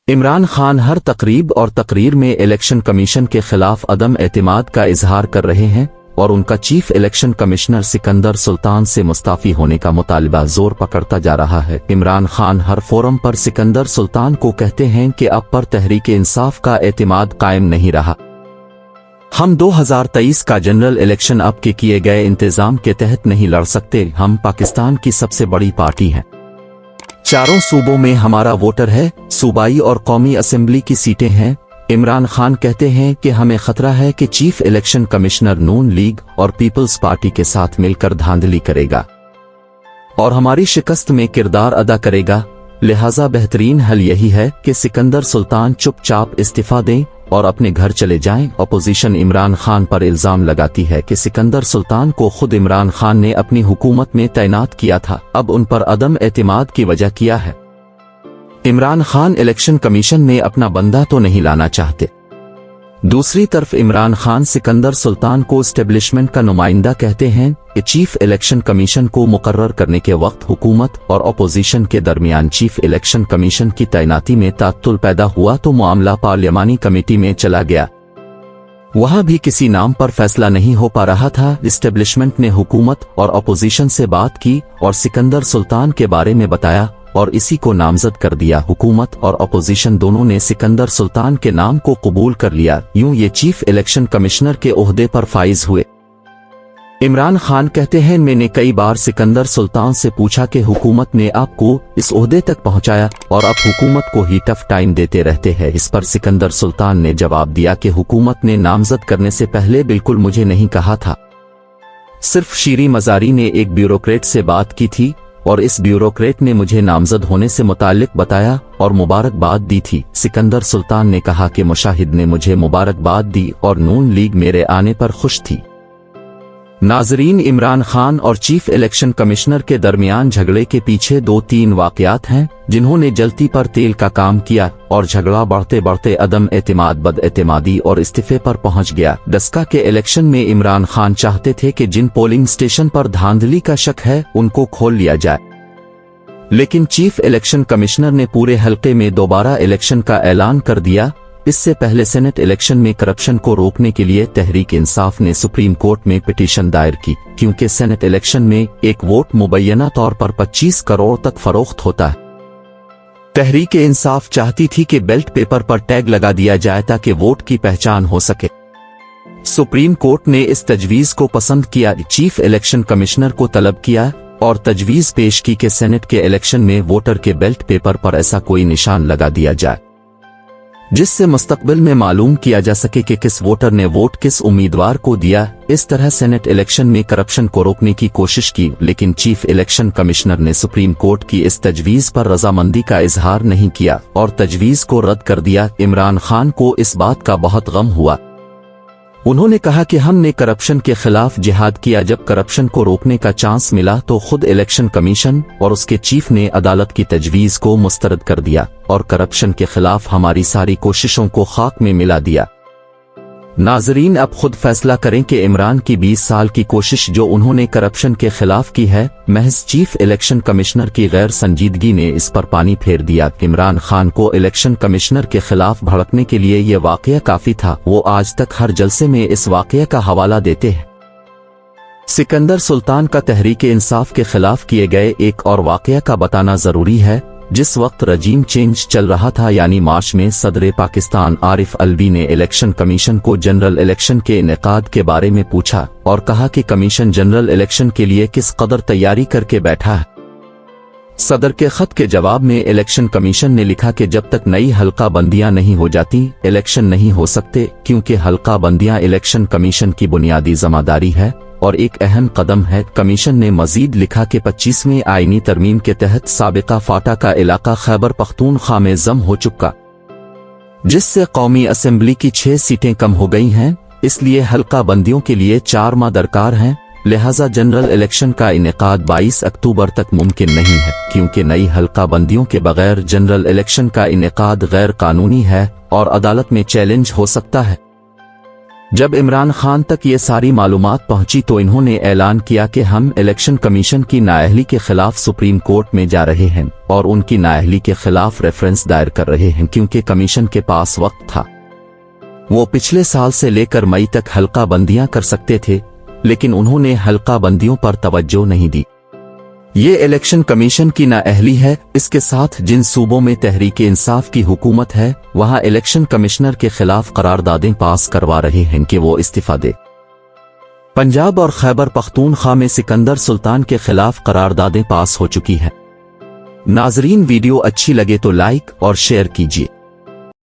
इमरान खान हर तकरीब और तकरीर में इलेक्शन कमीशन के खिलाफ अदम एतमाद का इजहार कर रहे हैं और उनका chief election commissioner Sikandar Sultan से मुस्ताफी होने का मुतालबा जोर पकड़ता जा रहा है। इमरान खान हर फोरम पर सिकंदर सुल्तान को कहते हैं कि अब पर तहरीक इंसाफ का एतमाद कायम नहीं रहा। हम 2023 का जनरल इलेक्शन अब के किए गए इंतजाम के तहत नहीं लड़ सकते। हम पाकिस्तान की सबसे बड़ी पार्टी हैं। चारों सूबों में हमारा वोटर है। सूबाई और कौमी असेंबली की सीटें हैं। इमरान खान कहते हैं कि हमें खतरा है कि चीफ इलेक्शन कमिश्नर नून लीग और पीपल्स पार्टी के साथ मिलकर धांधली करेगा और हमारी शिकस्त में किरदार अदा करेगा। लिहाजा बेहतरीन हल यही है कि सिकंदर सुल्तान चुपचाप इस्तीफा दें और अपने घर चले जाएं। अपोजिशन इमरान खान पर इल्जाम लगाती है कि सिकंदर सुल्तान को खुद इमरान खान ने अपनी हुकूमत में तैनात किया था, अब उन पर अदम एतमाद की वजह क्या है। इमरान खान इलेक्शन कमीशन में अपना बंदा तो नहीं लाना चाहते। दूसरी तरफ इमरान खान सिकंदर सुल्तान को एस्टेब्लिशमेंट का नुमाइंदा कहते हैं कि चीफ इलेक्शन कमीशन को मुकर्रर करने के वक्त हुकूमत और अपोजिशन के दरमियान चीफ इलेक्शन कमीशन की तैनाती में तात्तुल पैदा हुआ तो मामला पार्लियामानी कमेटी में चला गया। वहां भी किसी नाम पर फैसला नहीं हो पा रहा था। एस्टेब्लिशमेंट ने हुकूमत और अपोजिशन से बात की और सिकंदर सुल्तान के बारे में बताया और इसी को नामजद कर दिया। हुकूमत और अपोजिशन दोनों ने सिकंदर सुल्तान के नाम को कबूल कर लिया। यूं ये चीफ इलेक्शन कमिश्नर के ओहदे पर फाइज हुए। इमरान खान कहते हैं, मैंने कई बार सिकंदर सुल्तान से पूछा कि हुकूमत ने आपको इस ओहदे तक पहुंचाया और आप हुकूमत को ही टफ टाइम देते रहते हैं। इस पर सिकंदर सुल्तान ने जवाब दिया कि हुकूमत ने नामजद करने से पहले बिल्कुल मुझे नहीं कहा था। सिर्फ शीरी मजारी ने एक ब्यूरोक्रेट से बात की थी और इस ब्यूरोक्रेट ने मुझे नामजद होने से मुताल्लिक बताया और मुबारकबाद दी थी। सिकंदर सुल्तान ने कहा कि मुशाहिद ने मुझे मुबारकबाद दी और नून लीग मेरे आने पर खुश थी। नाजरीन, इमरान खान और चीफ इलेक्शन कमिश्नर के दरमियान झगड़े के पीछे 2-3 वाकयात हैं जिन्होंने जलती पर तेल का काम किया और झगड़ा बढ़ते बढ़ते अदम एतमाद, बदएतमादी और इस्तीफे पर पहुंच गया। डस्का के इलेक्शन में इमरान खान चाहते थे कि जिन पोलिंग स्टेशन पर धांधली का शक है उनको खोल लिया जाए, लेकिन चीफ इलेक्शन कमिश्नर ने पूरे हल्के में दोबारा इलेक्शन का ऐलान कर दिया। इससे पहले सेनेट इलेक्शन में करप्शन को रोकने के लिए तहरीक इंसाफ ने सुप्रीम कोर्ट में पिटीशन दायर की, क्योंकि सेनेट इलेक्शन में एक वोट मुबैना तौर पर 25 करोड़ तक फरोख्त होता है। तहरीक इंसाफ चाहती थी कि बैलेट पेपर पर टैग लगा दिया जाए ताकि वोट की पहचान हो सके। सुप्रीम कोर्ट ने इस तजवीज को पसंद किया, चीफ इलेक्शन कमिश्नर को तलब किया और तजवीज पेश की कि सेनेट के इलेक्शन में वोटर के बैलेट पेपर पर ऐसा कोई निशान लगा दिया जाए जिससे मुस्तकबिल में मालूम किया जा सके कि किस वोटर ने वोट किस उम्मीदवार को दिया। इस तरह सेनेट इलेक्शन में करप्शन को रोकने की कोशिश की, लेकिन चीफ इलेक्शन कमिश्नर ने सुप्रीम कोर्ट की इस तजवीज पर रजामंदी का इजहार नहीं किया और तजवीज को रद्द कर दिया। इमरान खान को इस बात का बहुत गम हुआ। उन्होंने कहा कि हमने करप्शन के खिलाफ जिहाद किया। जब करप्शन को रोकने का चांस मिला तो खुद इलेक्शन कमीशन और उसके चीफ ने अदालत की तजवीज को मुस्तरद कर दिया और करप्शन के खिलाफ हमारी सारी कोशिशों को खाक में मिला दिया। नाजरीन, अब खुद फैसला करें कि इमरान की 20 साल की कोशिश जो उन्होंने करप्शन के खिलाफ की है, महज चीफ इलेक्शन कमिश्नर की गैर संजीदगी ने इस पर पानी फेर दिया। इमरान खान को इलेक्शन कमिश्नर के खिलाफ भड़कने के लिए यह वाकया काफी था। वो आज तक हर जलसे में इस वाकये का हवाला देते हैं। सिकंदर सुल्तान का तहरीक इंसाफ के खिलाफ किए गए एक और वाकया का बताना जरूरी है। जिस वक्त रजीम चेंज चल रहा था, यानी मार्च में, सदर पाकिस्तान आरिफ अलवी ने इलेक्शन कमीशन को जनरल इलेक्शन के इनेकाद के बारे में पूछा और कहा कि कमीशन जनरल इलेक्शन के लिए किस कदर तैयारी करके बैठा है। सदर के खत के जवाब में इलेक्शन कमीशन ने लिखा कि जब तक नई हल्का बंदियां नहीं हो जाती इलेक्शन नहीं हो सकते, क्योंकि हल्का बंदियां इलेक्शन कमीशन की बुनियादी जिम्मेदारी है और एक अहम कदम है। कमीशन ने मजीद लिखा कि 25वीं आईनी तरमीम के तहत साबिका फाटा का इलाका खैबर पख्तूनख्वा में जम हो चुका, जिससे कौमी असेंबली की 6 सीटें कम हो गई हैं। इसलिए हल्का बंदियों के लिए 4 माह दरकार हैं। लिहाजा जनरल इलेक्शन का इनेकाद 22 अक्टूबर तक मुमकिन नहीं है, क्योंकि नई हल्का बंदियों के बगैर जनरल इलेक्शन का इनेकाद गैर कानूनी है और अदालत में चैलेंज हो सकता है। जब इमरान खान तक ये सारी मालूमात पहुंची तो इन्होंने ऐलान किया कि हम इलेक्शन कमीशन की नाअहली के खिलाफ सुप्रीम कोर्ट में जा रहे हैं और उनकी नाअहली के खिलाफ रेफरेंस दायर कर रहे हैं, क्योंकि कमीशन के पास वक्त था। वो पिछले साल से लेकर मई तक हल्का बंदियां कर सकते थे, लेकिन उन्होंने हल्का बंदियों पर तवज्जो नहीं दी। ये इलेक्शन कमीशन की नाअहली है। इसके साथ जिन सूबों में तहरीक इंसाफ की हुकूमत है वहां इलेक्शन कमिश्नर के खिलाफ करारदादें पास करवा रहे हैं कि वो इस्तीफा दे। पंजाब और खैबर पख्तूनख्वा में सिकंदर सुल्तान के खिलाफ करारदादें पास हो चुकी हैं। नाजरीन, वीडियो अच्छी लगे तो लाइक और शेयर कीजिए।